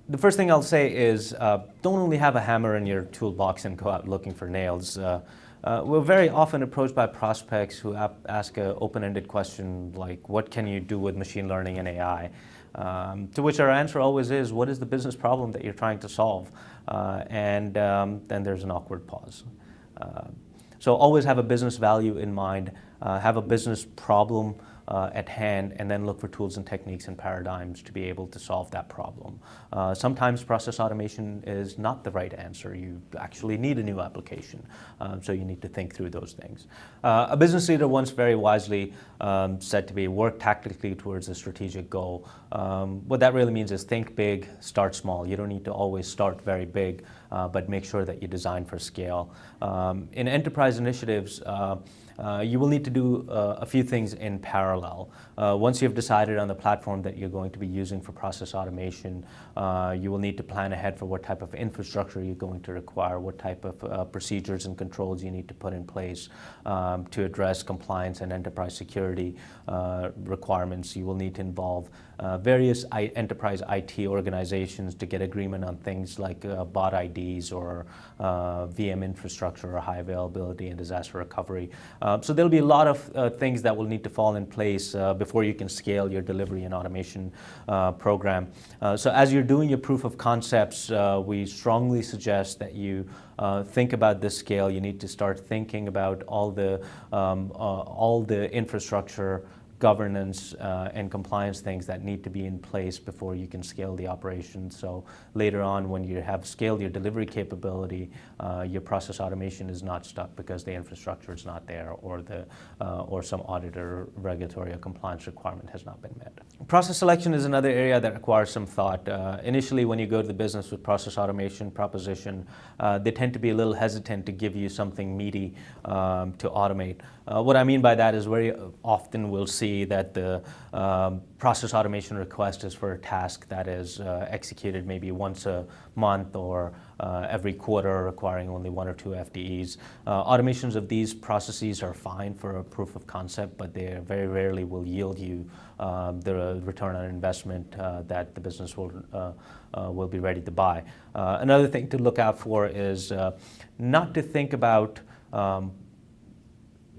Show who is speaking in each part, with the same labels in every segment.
Speaker 1: The first thing I'll say is don't only have a hammer in your toolbox and go out looking for nails. We're very often approached by prospects who ask an open-ended question like, what can you do with machine learning and AI? To which our answer always is, what is the business problem that you're trying to solve? And then there's an awkward pause. So always have a business value in mind, have a business problem at hand, and then look for tools and techniques and paradigms to be able to solve that problem. Sometimes process automation is not the right answer. You actually need a new application, so you need to think through those things. A business leader once very wisely said to me, work tactically towards a strategic goal. What that really means is think big, start small. You don't need to always start very big, but make sure that you design for scale. In enterprise initiatives, you will need to do a few things in parallel. Once you've decided on the platform that you're going to be using for process automation, you will need to plan ahead for what type of infrastructure you're going to require, what type of procedures and controls you need to put in place to address compliance and enterprise security requirements. You will need to involve various enterprise IT organizations to get agreement on things like bot IDs or VM infrastructure or high availability and disaster recovery. So there'll be a lot of things that will need to fall in place before you can scale your delivery and automation program. So as you're doing your proof of concepts, we strongly suggest that you think about this scale. You need to start thinking about all the infrastructure, governance and compliance things that need to be in place before you can scale the operation. So later on, when you have scaled your delivery capability, your process automation is not stuck because the infrastructure is not there, or some audit or regulatory or compliance requirement has not been met. Process selection is another area that requires some thought. Initially, when you go to the business with process automation proposition, they tend to be a little hesitant to give you something meaty to automate. What I mean by that is very often we'll see that the process automation request is for a task that is executed maybe once a month or every quarter, requiring only 1 or 2 FTEs. Automations of these processes are fine for a proof of concept, but they very rarely will yield you the return on investment that the business will be ready to buy. Another thing to look out for is not to think about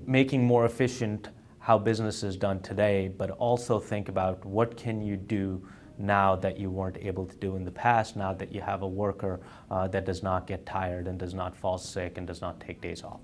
Speaker 1: making more efficient how business is done today, but also think about what can you do now that you weren't able to do in the past, now that you have a worker that does not get tired and does not fall sick and does not take days off.